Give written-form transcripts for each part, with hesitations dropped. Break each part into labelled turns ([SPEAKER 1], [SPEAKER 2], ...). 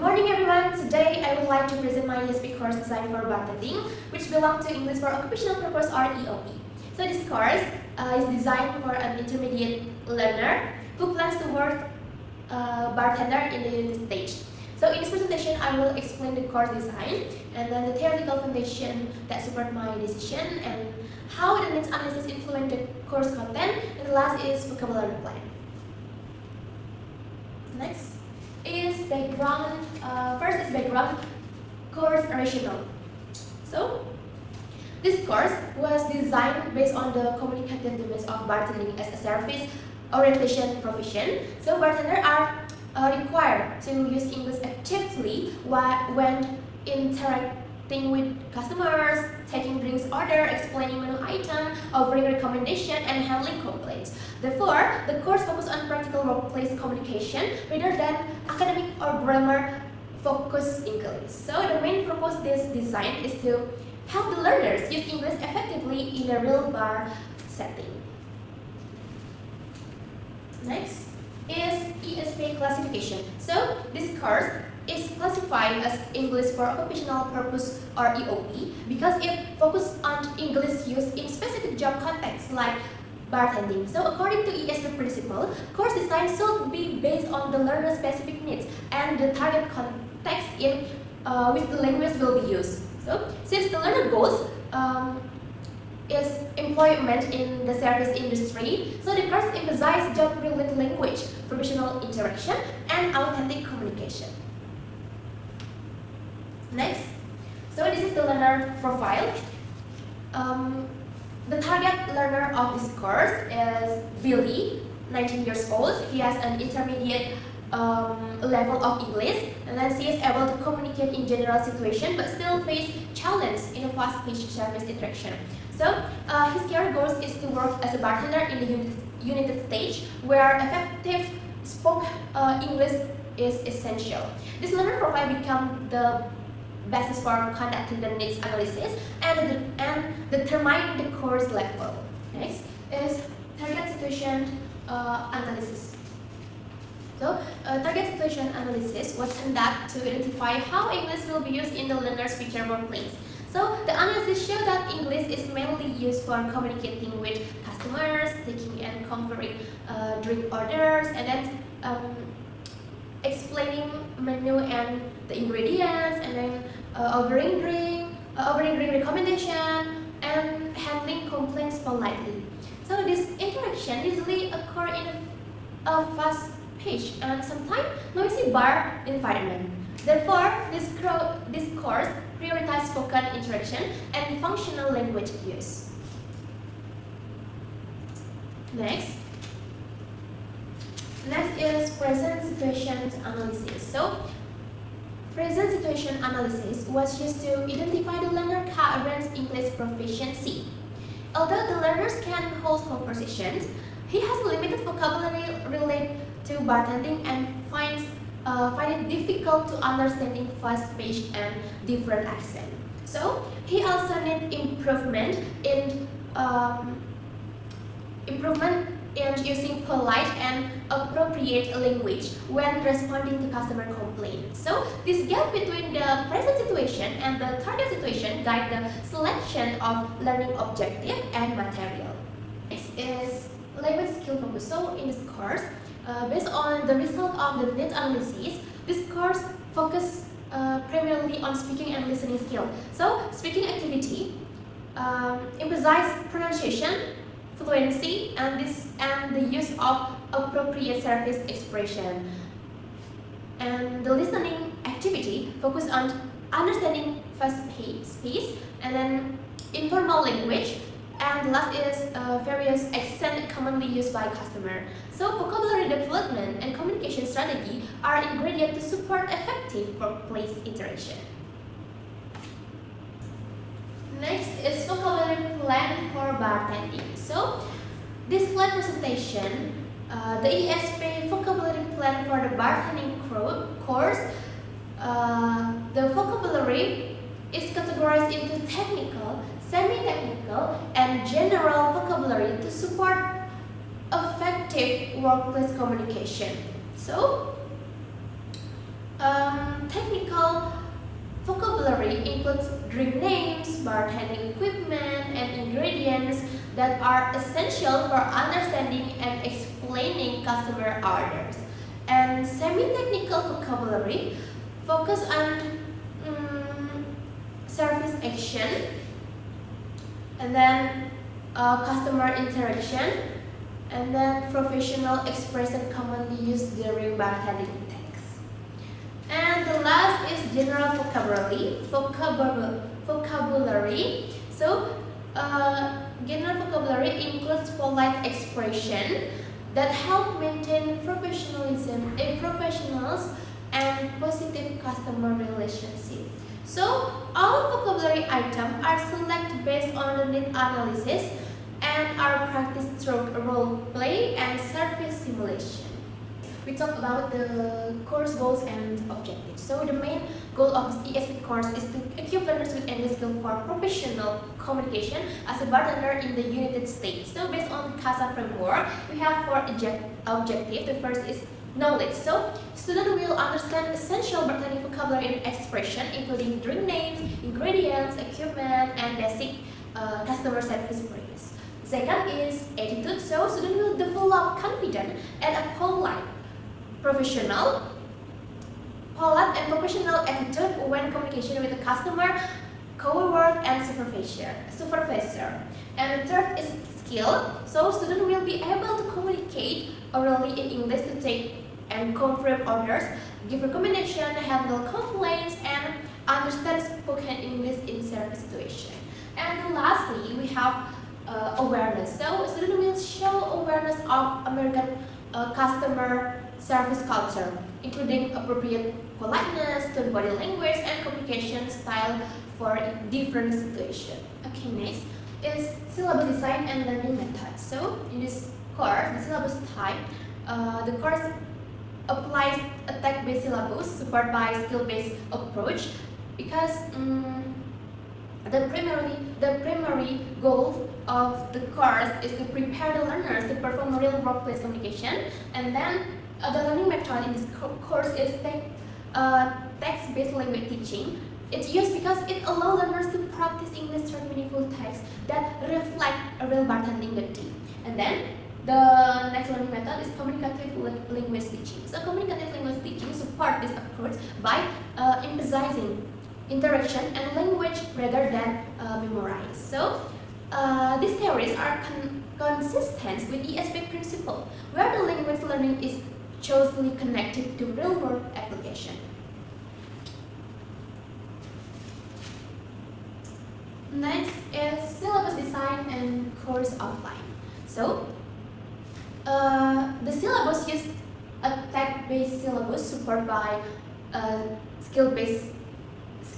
[SPEAKER 1] morning everyone, today I would like to present my ESP course Design for Bartending, which belongs to English for Occupational Purpose or EOP. So this course is designed for an intermediate learner who plans to work bartender in the unit stage. So in this presentation, I will explain the course design and then the theoretical foundation that support my decision and how the needs analysis influence the course content, and the last is vocabulary plan. Next is background. First is background course rationale. So this course was designed based on the communicative demands of bartending as a service orientation profession. So bartenders are required to use English actively when interacting with customers, taking drinks order, explaining menu item, offering recommendation, and handling complaints. Therefore, the course focuses on practical workplace communication rather than academic or grammar-focused English. So the main purpose of this design is to help the learners use English effectively in a real bar setting. Next is ESP classification. So this course is classified as English for Occupational Purpose or EOP because it focuses on English used in specific job contexts like bartending. So according to ESP principle, course design should be based on the learner's specific needs and the target context in which the language will be used. So since the learner goals is employment in the service industry, so the course emphasizes job-related language, professional interaction, and authentic communication. Next, so this is the learner profile. The target learner of this course is Billy, 19 years old. He has an intermediate level of English, and then she is able to communicate in general situation but still face challenge in a fast-paced service interaction. So his career goals is to work as a bartender in the unit stage where effective spoke English is essential. This learner profile becomes the basis for conducting the needs analysis and determining the course level. Next is target situation analysis. So, target situation analysis was conducted to identify how English will be used in the learner's future workplace. So, the analysis showed that English is mainly used for communicating with customers, taking and conferring drink orders, and then explaining menu and the ingredients, and then offering drink recommendation, and handling complaints politely. So, this interaction usually occur in a fast-paced and sometimes noisy bar environment. Therefore, this course prioritizes spoken interaction and functional language use. Next is present situation analysis. So, present situation analysis was used to identify the learner's current English proficiency. Although the learners can hold conversations, he has limited vocabulary related to bartending and finds it difficult to understanding fast-paced and different accent. So he also needs improvement in using polite and appropriate language when responding to customer complaints. So this gap between the present situation and the target situation guide the selection of learning objective and material. Next is language skill focus. So in this course, based on the result of the needs analysis, this course focuses primarily on speaking and listening skill. So speaking activity emphasize pronunciation, fluency, and the use of appropriate service expression. And the listening activity focus on understanding fast-paced and then informal language. And last is various accents commonly used by customer. So vocabulary development and communication strategy are ingredients to support effective workplace interaction. Next is vocabulary plan for bartending. So this slide presentation, the ESP vocabulary plan for the bartending course, the vocabulary is categorized into technical, semi-technical, and general vocabulary to support effective workplace communication. So Technical vocabulary includes drink names, bartending equipment, and ingredients that are essential for understanding and explaining customer orders. And semi-technical vocabulary focus on service action, and then customer interaction, and then professional expression commonly used during bartending tasks. And the last is general vocabulary. So, general vocabulary includes polite expression that help maintain professionalism in professionals and positive customer relationship. So, all vocabulary items are selected based on the need analysis and are practiced through role play and service simulation. We talk about the course goals and objectives. So the main goal of this ESP course is to equip learners with any skill for professional communication as a bartender in the United States. So based on the CASA framework, we have four objectives. The first is knowledge. So students will understand essential bartending vocabulary and expression, including drink names, ingredients, equipment, and basic customer service phrases. Second is attitude. So students will develop confident and a polite and professional attitude when communication with the customer, co-worker, and supervisor. And third is skill. So students will be able to communicate orally in English to take and confirm orders, give recommendation, handle complaints, and understand spoken English in service situation. And lastly, we have awareness. So students will show awareness of American customer service culture, including appropriate politeness, tone, body language, and communication style for different situations. Okay, next is syllabus design and learning method. So in this course, the syllabus type, the course applies a text-based syllabus supported by skill-based approach because the primary goal of the course is to prepare the learners to perform real workplace communication, and then the learning method in this course is text-based language teaching. It's used because it allows learners to practice English through meaningful texts that reflect a real bartending duty. And then the next learning method is communicative language teaching. So communicative language teaching supports this approach by emphasizing interaction and language rather than memorize. So these theories are consistent with ESP principle, where the language learning is closely connected to real-world application. Next is syllabus design and course outline. So the syllabus uses a text-based syllabus supported by skill-based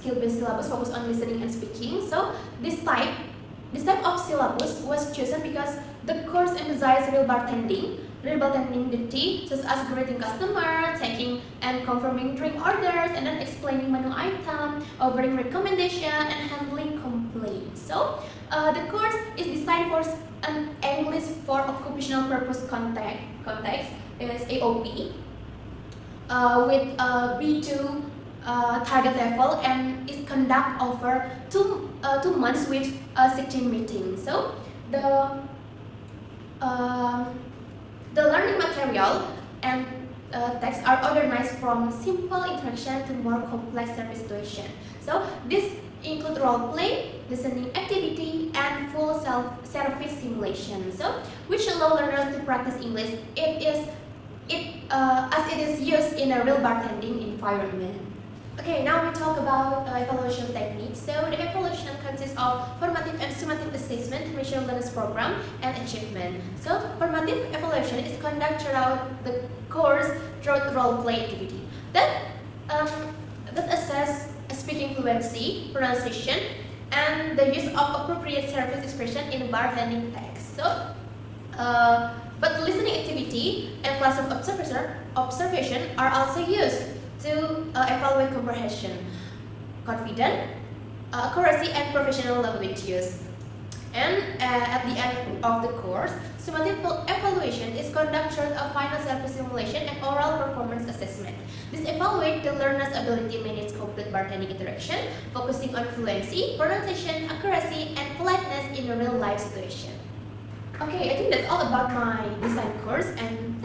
[SPEAKER 1] syllabus focused on listening and speaking. So this type of syllabus was chosen because the course emphasizes real bartending duty, such as greeting customer, taking and confirming drink orders, and then explaining menu item, offering recommendation, and handling complaints. So the course is designed for an English for occupational purpose context is AOP with B2 target level, and is conducted over 2 months with 16 meetings. So the learning material and texts are organized from simple interaction to more complex service situation. So this include role play, listening activity, and full self-service simulation. So which allow learners to practice English as it is used in a real bartending environment. Okay, now we talk about evaluation techniques. So the evaluation consists of formative and summative assessment to measure learners' program and achievement. So formative evaluation is conducted throughout the course through role play activity that assess speaking fluency, pronunciation, and the use of appropriate service expression in bartending text. So, but listening activity and classroom observation are also used to evaluate comprehension, confidence, accuracy, and professional language use. And at the end of the course, summative evaluation is conducted through a final self-simulation and oral performance assessment. This evaluates the learner's ability to manage complete bargaining interaction, focusing on fluency, pronunciation, accuracy, and politeness in a real-life situation. Okay, I think that's all about my design course, and